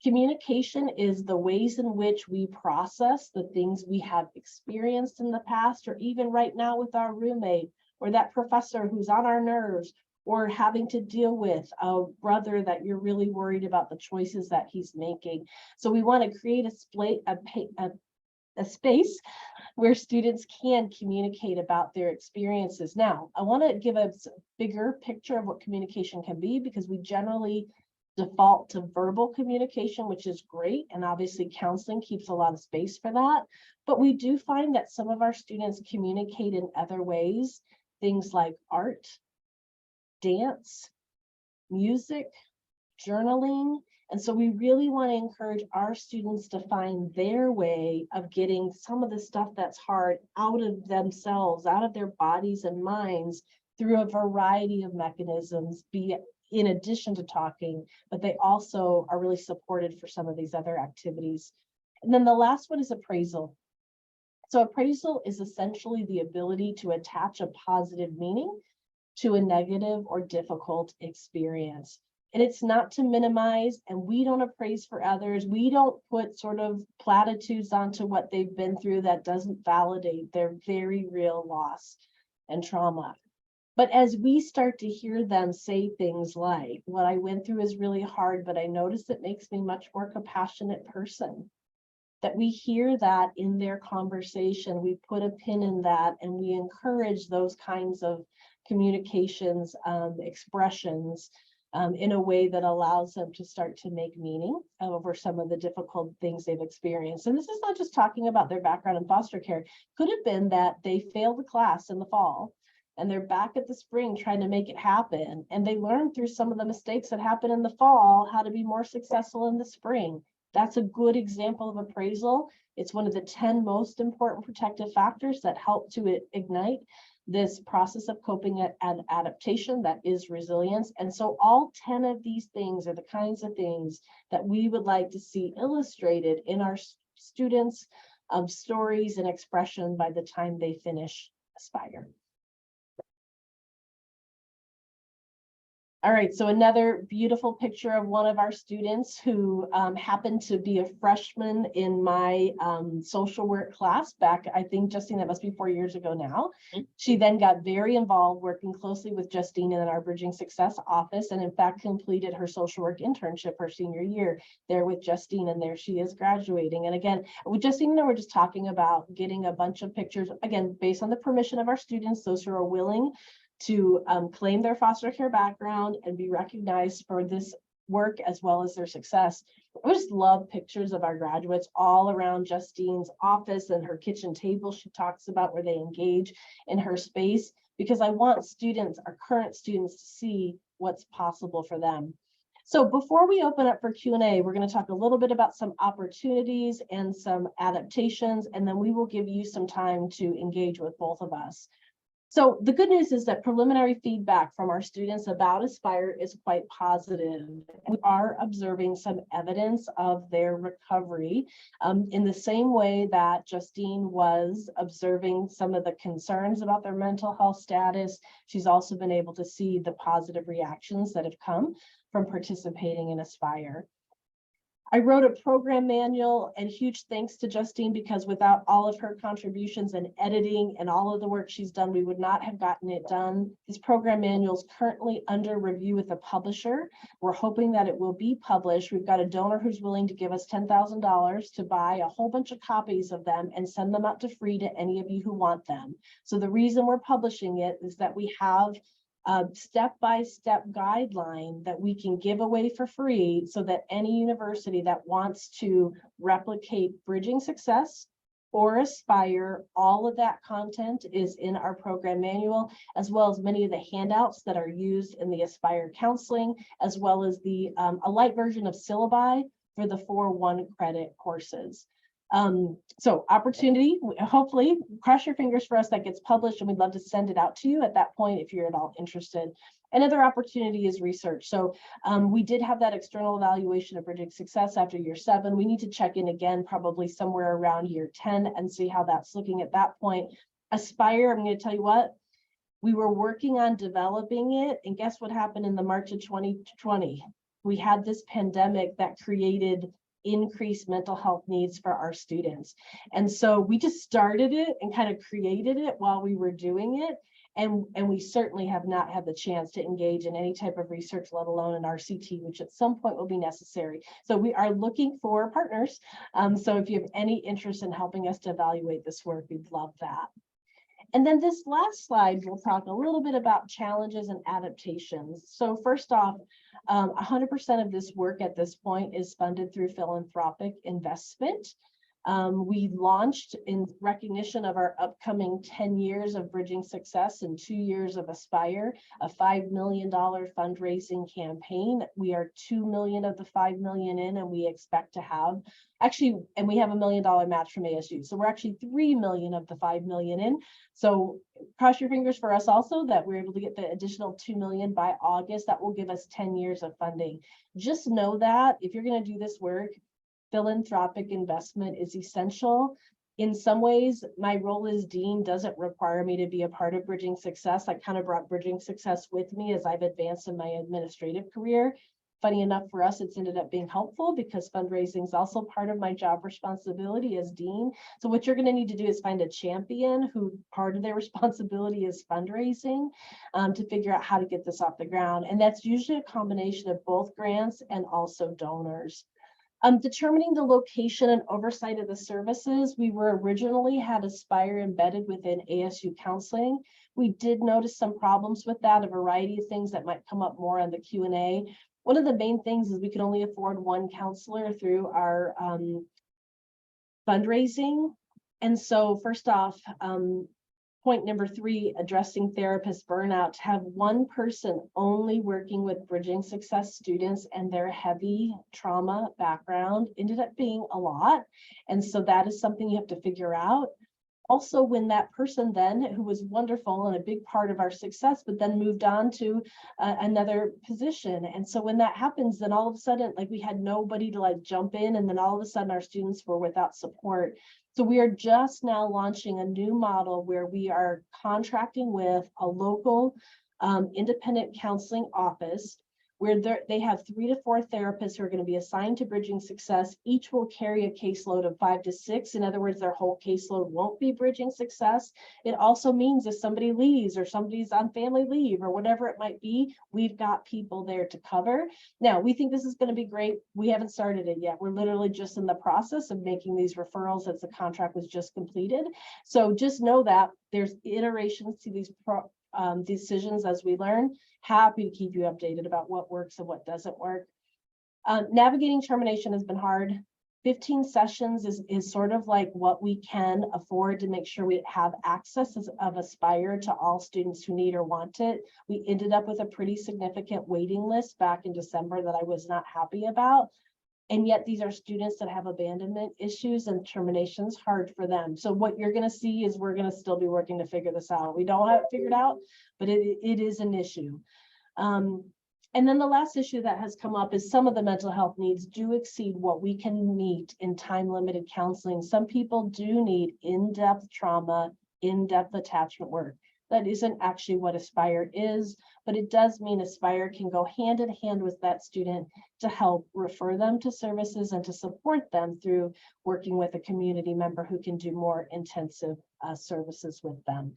Communication is the ways in which we process the things we have experienced in the past, or even right now with our roommate, or that professor who's on our nerves, or having to deal with a brother that you're really worried about the choices that he's making. So we want to create a space where students can communicate about their experiences. Now, I want to give a bigger picture of what communication can be, because we generally default to verbal communication, which is great. And obviously counseling keeps a lot of space for that. But we do find that some of our students communicate in other ways, things like art, dance, music, journaling. And so we really want to encourage our students to find their way of getting some of the stuff that's hard out of themselves, out of their bodies and minds, through a variety of mechanisms, be it in addition to talking, but they also are really supported for some of these other activities. And then the last one is appraisal. So appraisal is essentially the ability to attach a positive meaning to a negative or difficult experience. And it's not to minimize, and we don't appraise for others. We don't put sort of platitudes onto what they've been through that doesn't validate their very real loss and trauma. But as we start to hear them say things like, what I went through is really hard, but I noticed it makes me a much more compassionate person, that we hear that in their conversation, we put a pin in that, and we encourage those kinds of communications, expressions, in a way that allows them to start to make meaning over some of the difficult things they've experienced. And this is not just talking about their background in foster care. Could have been that they failed the class in the fall, and they're back at the spring trying to make it happen. And they learned through some of the mistakes that happened in the fall how to be more successful in the spring. That's a good example of appraisal. It's one of the 10 most important protective factors that help to ignite this process of coping and adaptation that is resilience. And so all 10 of these things are the kinds of things that we would like to see illustrated in our students' stories and expression by the time they finish ASuPIRE. All right, so another beautiful picture of one of our students who happened to be a freshman in my social work class back, I think, Justine, that must be 4 years ago now. She then got very involved working closely with Justine in our Bridging Success office, and in fact completed her social work internship her senior year there with Justine, and there she is graduating. And again, with Justine and I were just talking about getting a bunch of pictures, again, based on the permission of our students, those who are willing to claim their foster care background and be recognized for this work as well as their success. I just love pictures of our graduates all around Justine's office and her kitchen table she talks about, where they engage in her space, because I want students, our current students, to see what's possible for them. So before we open up for Q&A, we're going to talk a little bit about some opportunities and some adaptations, and then we will give you some time to engage with both of us. So the good news is that preliminary feedback from our students about ASuPIRE is quite positive. We are observing some evidence of their recovery in the same way that Justine was observing some of the concerns about their mental health status. She's also been able to see the positive reactions that have come from participating in ASuPIRE. I wrote a program manual, and huge thanks to Justine, because without all of her contributions and editing and all of the work she's done, we would not have gotten it done. This program manual is currently under review with the publisher. We're hoping that it will be published. We've got a donor who's willing to give us $10,000 to buy a whole bunch of copies of them and send them out to free to any of you who want them. So the reason we're publishing it is that we have a step-by-step guideline that we can give away for free, so that any university that wants to replicate Bridging Success or ASuPIRE, all of that content is in our program manual, as well as many of the handouts that are used in the ASuPIRE counseling, as well as the a light version of syllabi for the 4 1-credit courses. So opportunity, hopefully cross your fingers for us that gets published, and we'd love to send it out to you at that point if you're at all interested. Another opportunity is research. So we did have that external evaluation of Bridging Success after year 7. We need to check in again, probably somewhere around year 10, and see how that's looking at that point. ASuPIRE, I'm going to tell you what, we were working on developing it, and guess what happened in the March of 2020? we had this pandemic that created increased mental health needs for our students. And so we just started it and kind of created it while we were doing it. And we certainly have not had the chance to engage in any type of research, let alone an RCT, which at some point will be necessary. So we are looking for partners. So if you have any interest in helping us to evaluate this work, we'd love that. And then this last slide, we'll talk a little bit about challenges and adaptations. So first off, 100% of this work at this point is funded through philanthropic investment. We launched in recognition of our upcoming 10 years of Bridging Success and 2 years of ASuPIRE, a $5 million fundraising campaign. We are 2 million of the 5 million in, and we expect to have and we have $1 million match from ASU. So we're actually 3 million of the 5 million in. So cross your fingers for us also that we're able to get the additional 2 million by August. That will give us 10 years of funding. Just know that if you're going to do this work, philanthropic investment is essential. In some ways, my role as dean doesn't require me to be a part of Bridging Success. I kind of brought Bridging Success with me as I've advanced in my administrative career. Funny enough for us, it's ended up being helpful because fundraising is also part of my job responsibility as dean. So what you're going to need to do is find a champion who part of their responsibility is fundraising to figure out how to get this off the ground. And that's usually a combination of both grants and also donors. Determining the location and oversight of the services, we were originally had ASuPIRE embedded within ASU counseling. We did notice some problems with that, a variety of things that might come up more on the Q&A. One of the main things is we could only afford one counselor through our fundraising. And so first off, point number 3, addressing therapist burnout, to have one person only working with Bridging Success students and their heavy trauma background ended up being a lot. And so that is something you have to figure out. Also, when that person then, who was wonderful and a big part of our success, but then moved on to another position. And so when that happens, then all of a sudden, like we had nobody to like jump in, and then all of a sudden our students were without support. So we are just now launching a new model where we are contracting with a local independent counseling office where they have 3 to 4 therapists who are going to be assigned to Bridging Success. Each will carry a caseload of 5 to 6. In other words, their whole caseload won't be Bridging Success. It also means if somebody leaves or somebody's on family leave or whatever it might be, we've got people there to cover. Now, we think this is going to be great. We haven't started it yet. We're literally just in the process of making these referrals as the contract was just completed. So just know that there's iterations to these decisions as we learn. Happy to keep you updated about what works and what doesn't work. Navigating termination has been hard. 15 sessions is sort of like what we can afford to make sure we have access of ASuPIRE to all students who need or want it. We ended up with a pretty significant waiting list back in December that I was not happy about. And yet these are students that have abandonment issues and termination's hard for them. So what you're going to see is we're going to still be working to figure this out. We don't have it figured out, but it is an issue. And then the last issue that has come up is some of the mental health needs do exceed what we can meet in time-limited counseling. Some people do need in-depth trauma, in-depth attachment work. That isn't actually what ASuPIRE is, but it does mean ASuPIRE can go hand in hand with that student to help refer them to services and to support them through working with a community member who can do more intensive services with them.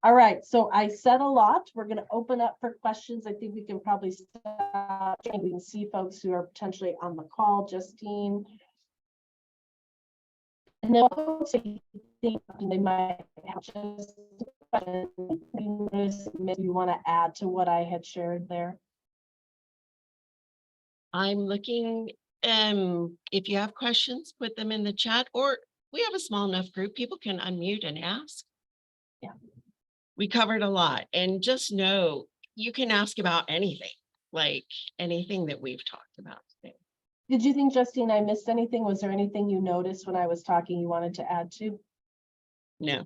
All right, so I said a lot. We're going to open up for questions. I think we can probably start. We can see folks who are potentially on the call. Justine. And then folks think they might have just maybe you want to add to what I had shared there. I'm looking, if you have questions, put them in the chat, or we have a small enough group, people can unmute and ask. Yeah. We covered a lot, and just know you can ask about anything, like anything that we've talked about today. Did you think, Justine, I missed anything? Was there anything you noticed when I was talking you wanted to add to? No.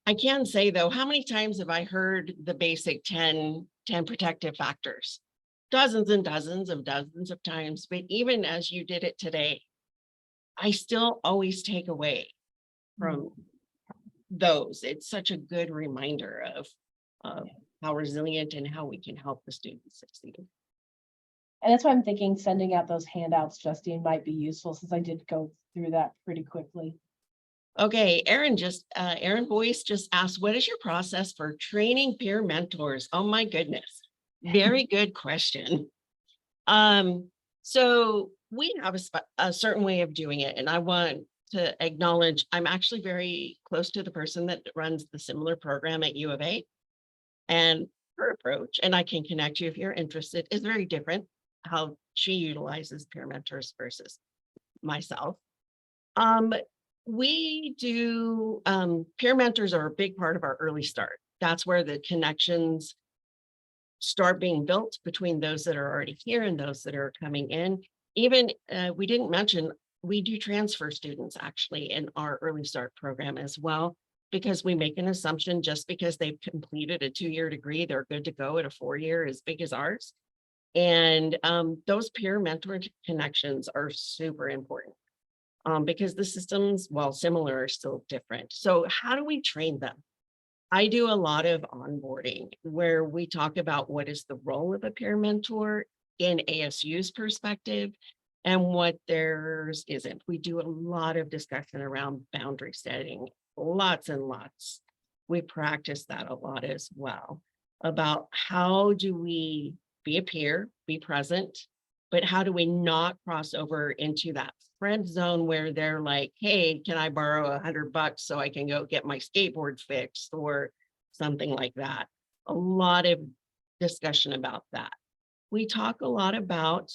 I can say though, how many times have I heard the basic 10 protective factors? Dozens and dozens of times, but even as you did it today, I still always take away from those. It's such a good reminder of how resilient and how we can help the students succeed. And that's why I'm thinking sending out those handouts, Justine, might be useful, since I did go through that pretty quickly. Okay, Aaron Boyce just asked, what is your process for training peer mentors? Oh my goodness. Very good question. So we have a certain way of doing it, and I want to acknowledge I'm actually very close to the person that runs the similar program at U of A, and her approach, and I can connect you if you're interested, is very different how she utilizes peer mentors versus myself. We do peer mentors are a big part of our early start. That's where the connections start being built between those that are already here and those that are coming in. Even we didn't mention, we do transfer students actually in our early start program as well, because we make an assumption just because they've completed a 2-year degree, they're good to go at a 4-year as big as ours. And those peer mentor connections are super important because the systems, while similar, are still different. So how do we train them? I do a lot of onboarding where we talk about what is the role of a peer mentor in ASU's perspective and what theirs isn't. We do a lot of discussion around boundary setting, lots and lots. We practice that a lot as well about how do we be a peer, be present, but how do we not cross over into that friend zone where they're like, hey, can I borrow $100 so I can go get my skateboard fixed or something like that? A lot of discussion about that. We talk a lot about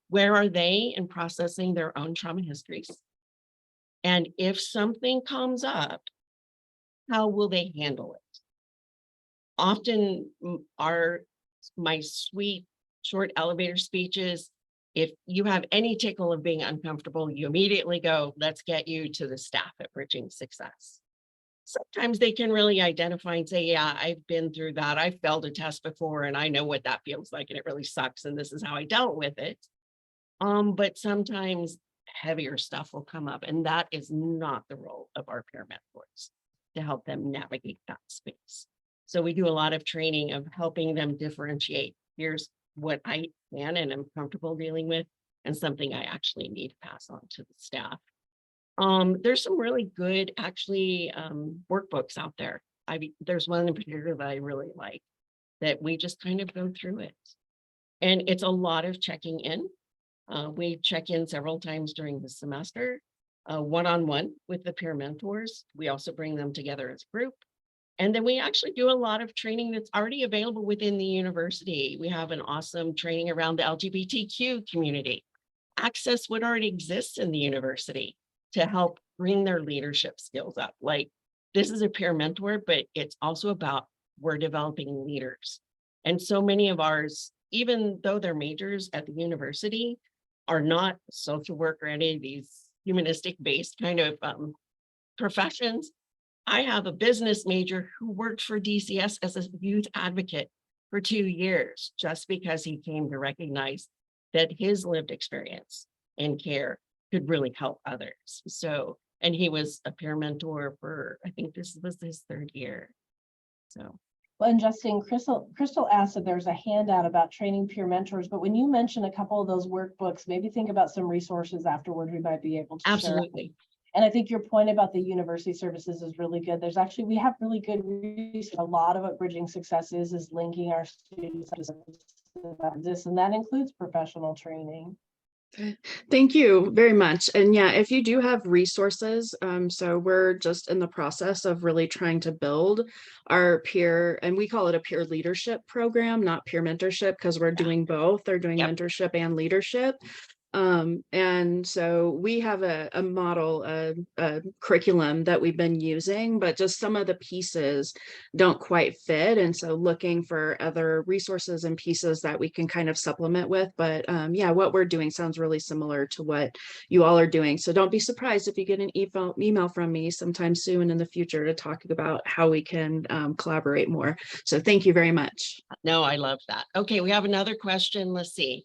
where are they in processing their own trauma histories? And if something comes up, how will they handle it? Often my sweet short elevator speeches, if you have any tickle of being uncomfortable, you immediately go, let's get you to the staff at Bridging Success. Sometimes they can really identify and say, yeah, I've been through that. I failed a test before and I know what that feels like and it really sucks. And this is how I dealt with it. But sometimes heavier stuff will come up, and that is not the role of our peer mentors to help them navigate that space. So we do a lot of training of helping them differentiate. Here's what I can and am comfortable dealing with, and something I actually need to pass on to the staff. There's some really good actually workbooks out there. There's one in particular that I really like that we just kind of go through it. And it's a lot of checking in. We check in several times during the semester, one-on-one with the peer mentors. We also bring them together as a group. And then we actually do a lot of training that's already available within the university. We have an awesome training around the LGBTQ community. Access what already exists in the university to help bring their leadership skills up. Like, this is a peer mentor, but it's also about we're developing leaders. And so many of ours, even though they're majors at the university, are not social work or any of these humanistic based kind of professions. I have a business major who worked for DCS as a youth advocate for 2 years, just because he came to recognize that his lived experience and care could really help others. So, and he was a peer mentor for, I think this was his 3rd year. So. Well, and Justine, Crystal asked if there's a handout about training peer mentors, but when you mention a couple of those workbooks, maybe think about some resources afterward we might be able to share. Absolutely. And I think your point about the university services is really good. We have really good research. A lot of what Bridging Success is linking our students to this, and that includes professional training. Thank you very much. And yeah, if you do have resources, so we're just in the process of really trying to build our peer, and we call it a peer leadership program, not peer mentorship, because we're doing both. They're doing mentorship and leadership. And so we have a model, a curriculum that we've been using, but just some of the pieces don't quite fit. And so looking for other resources and pieces that we can kind of supplement with. But yeah, what we're doing sounds really similar to what you all are doing. So don't be surprised if you get an email from me sometime soon in the future to talk about how we can collaborate more. So thank you very much. No, I love that. Okay, we have another question. Let's see.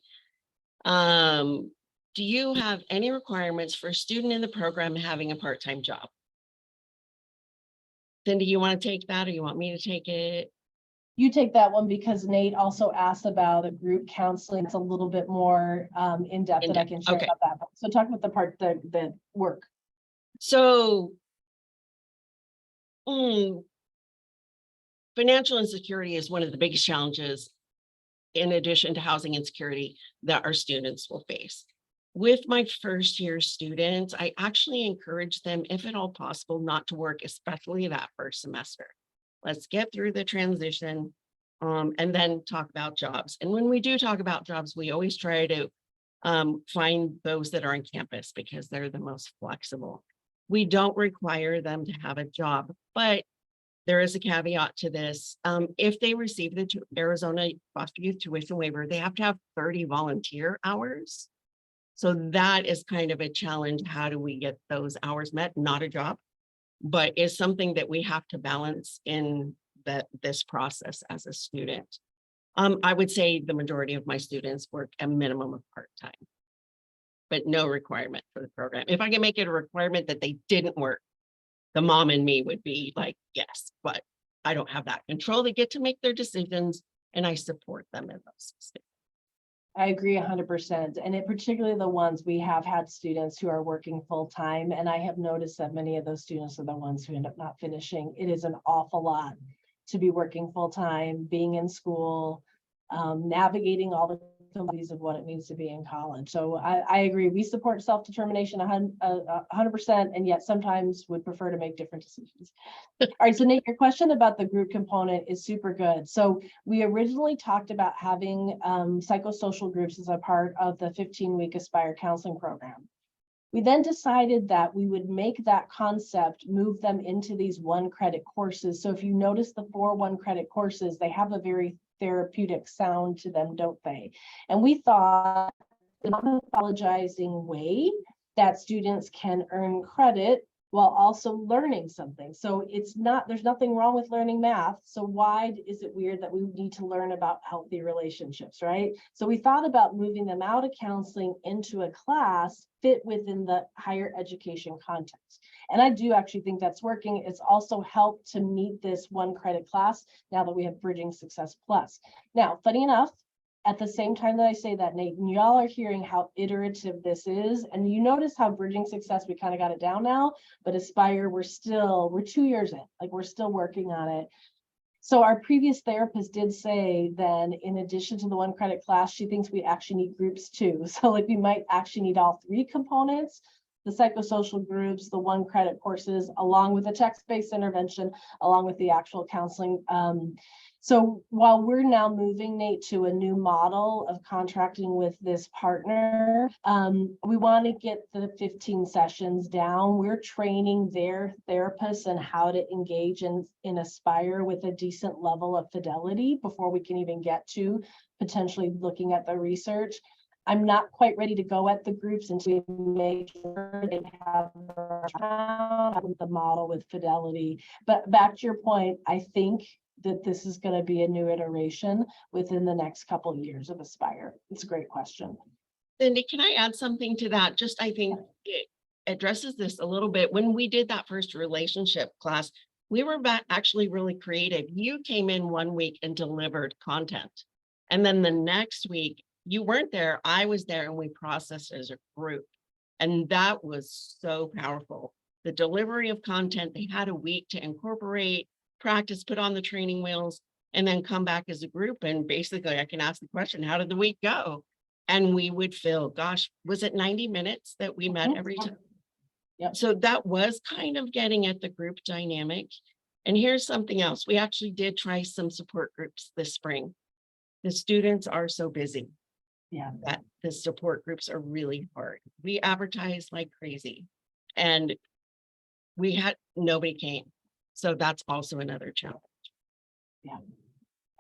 Do you have any requirements for a student in the program having a part-time job? Cindy, you want to take that or you want me to take it? You take that one because Nate also asked about a group counseling. It's a little bit more in depth that I can share Okay. about that. So talk about the part that work. So financial insecurity is one of the biggest challenges, in addition to housing insecurity, that our students will face. With my first year students, I actually encourage them, if at all possible, not to work, especially that first semester. Let's get through the transition and then talk about jobs. And when we do talk about jobs, we always try to find those that are on campus because they're the most flexible. We don't require them to have a job, but there is a caveat to this. If they receive the Arizona foster youth tuition waiver, they have to have 30 volunteer hours. So that is kind of a challenge. How do we get those hours met? Not a job, but is something that we have to balance in this process as a student. I would say the majority of my students work a minimum of part-time, but no requirement for the program. If I can make it a requirement that they didn't work, the mom and me would be like, yes, but I don't have that control. They get to make their decisions and I support them in those decisions. I agree 100%. And it particularly the ones we have had students who are working full time. And I have noticed that many of those students are the ones who end up not finishing. It is an awful lot to be working full time, being in school, navigating all the complexities of what it means to be in college. So I agree. We support self-determination 100%, and yet sometimes would prefer to make different decisions. All right, so Nate, your question about the group component is super good. So we originally talked about having psychosocial groups as a part of the 15-week ASuPIRE counseling program. We then decided that we would make that concept, move them into these 1-credit courses. So if you notice the 4 1-credit courses, they have a very therapeutic sound to them, don't they? And we thought in a mythologizing way that students can earn credit while also learning something. So it's not, there's nothing wrong with learning math. So why is it weird that we need to learn about healthy relationships, right? So we thought about moving them out of counseling into a class fit within the higher education context. And I do actually think that's working. It's also helped to meet this 1-credit class now that we have Bridging Success Plus. Now, funny enough, at the same time that I say that, Nate, and y'all are hearing how iterative this is. And you notice how Bridging Success, we kind of got it down now, but ASuPIRE, we're 2 years in, like we're still working on it. So our previous therapist did say then, in addition to the 1-credit class, she thinks we actually need groups too. So like we might actually need all 3 components, the psychosocial groups, the 1-credit courses, along with the text-based intervention, along with the actual counseling. So while we're now moving, Nate, to a new model of contracting with this partner, we want to get the 15 sessions down. We're training their therapists on how to engage in ASuPIRE with a decent level of fidelity before we can even get to potentially looking at the research. I'm not quite ready to go at the groups until we make sure they have the model with fidelity. But back to your point, I think that this is going to be a new iteration within the next couple of years of ASuPIRE. It's a great question. Cindy, can I add something to that? Just, I think it addresses this a little bit. When we did that first relationship class, we were actually really creative. You came in 1 week and delivered content. And then the next week, you weren't there, I was there, and we processed as a group. And that was so powerful. The delivery of content, they had a week to incorporate, practice, put on the training wheels, and then come back as a group. And basically I can ask the question, how did the week go? And we would fill, gosh, was it 90 minutes that we met every time? Yep. So that was kind of getting at the group dynamic. And here's something else. We actually did try some support groups this spring. The students are so busy. Yeah. That the support groups are really hard. We advertised like crazy and nobody came. So that's also another challenge. Yeah.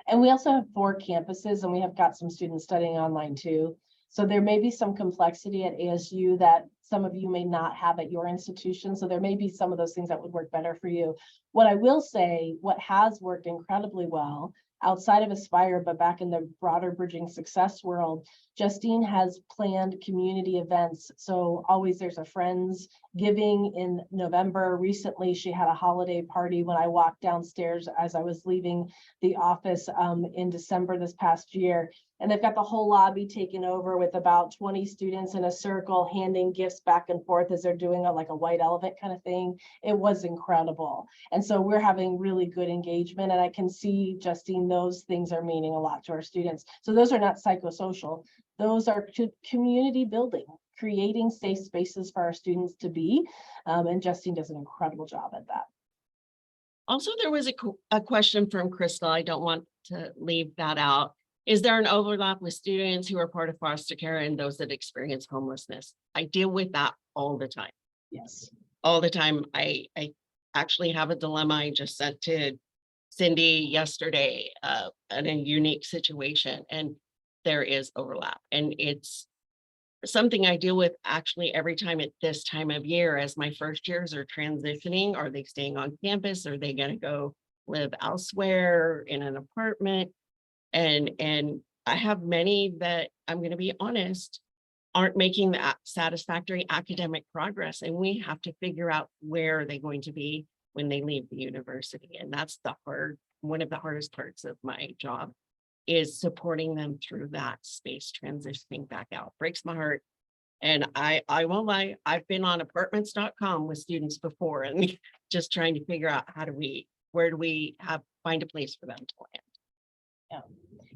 And we also have 4 campuses and we have got some students studying online too. So there may be some complexity at ASU that some of you may not have at your institution. So there may be some of those things that would work better for you. What I will say, what has worked incredibly well outside of ASuPIRE, but back in the broader Bridging Success world, Justine has planned community events. So always there's a Friends Giving in November. Recently, she had a holiday party when I walked downstairs as I was leaving the office in December this past year. And they've got the whole lobby taken over with about 20 students in a circle handing gifts back and forth as they're doing like a white elephant kind of thing. It was incredible. And so we're having really good engagement, and I can see, Justine, those things are meaning a lot to our students. So those are not psychosocial. Those are community building, creating safe spaces for our students to be. And Justine does an incredible job at that. Also, there was a question from Crystal. I don't want to leave that out. Is there an overlap with students who are part of foster care and those that experience homelessness? I deal with that all the time. Yes. All the time. I actually have a dilemma I just sent to Cindy yesterday in a unique situation, and there is overlap. And it's something I deal with actually every time at this time of year as my first years are transitioning. Are they staying on campus? Are they going to go live elsewhere in an apartment? And I have many that, I'm going to be honest, aren't making that satisfactory academic progress. And we have to figure out where are they going to be when they leave the university. And that's one of the hardest parts of my job, is supporting them through that space transitioning back out. Breaks my heart. And I won't lie, I've been on apartments.com with students before and just trying to figure out where do we find a place for them to land.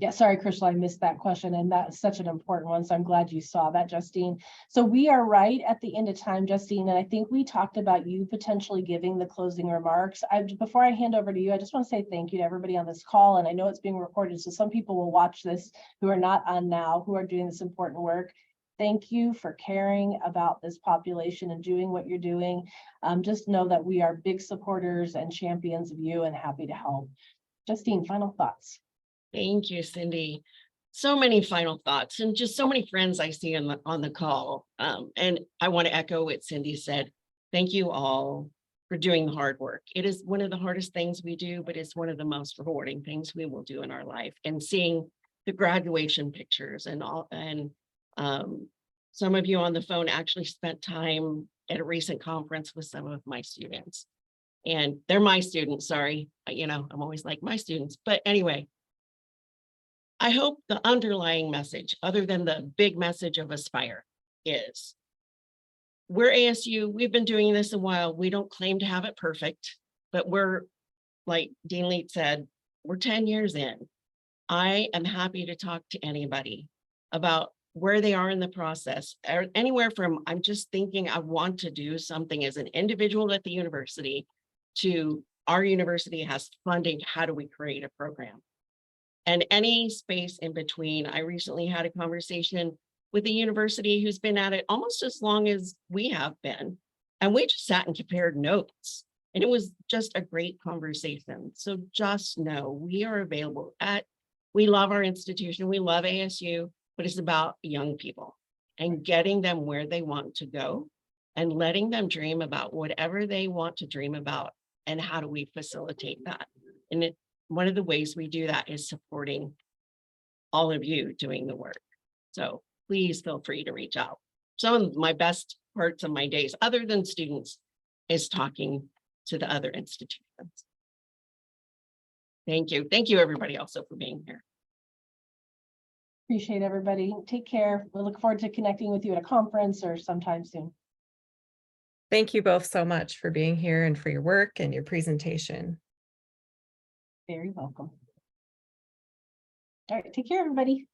Yeah, sorry, Crystal, I missed that question, and that's such an important one. So I'm glad you saw that, Justine. So we are right at the end of time, Justine, and I think we talked about you potentially giving the closing remarks. Before I hand over to you, I just want to say thank you to everybody on this call, and I know it's being recorded, so some people will watch this who are not on now, who are doing this important work. Thank you for caring about this population and doing what you're doing. Just know that we are big supporters and champions of you and happy to help. Justine, final thoughts. Thank you, Cindy. So many final thoughts and just so many friends I see on the call. And I want to echo what Cindy said. Thank you all for doing the hard work. It is one of the hardest things we do, but it's one of the most rewarding things we will do in our life. And seeing the graduation pictures and all, and some of you on the phone actually spent time at a recent conference with some of my students. And they're my students, sorry. I'm always like my students, but anyway. I hope the underlying message, other than the big message of ASuPIRE, is we're ASU, we've been doing this a while. We don't claim to have it perfect, but we're, like Dean Lietz said, we're 10 years in. I am happy to talk to anybody about where they are in the process, or anywhere from, I'm just thinking I want to do something as an individual at the university, to our university has funding, how do we create a program? And any space in between. I recently had a conversation with a university who's been at it almost as long as we have been. And we just sat and compared notes. And it was just a great conversation. So just know we are available we love our institution. We love ASU, but it's about young people and getting them where they want to go and letting them dream about whatever they want to dream about. And how do we facilitate that? And one of the ways we do that is supporting all of you doing the work. So please feel free to reach out. Some of my best parts of my days, other than students, is talking to the other institutions. Thank you. Thank you, everybody, also for being here. Appreciate everybody. Take care. We'll look forward to connecting with you at a conference or sometime soon. Thank you both so much for being here and for your work and your presentation. Very welcome. All right, take care, everybody.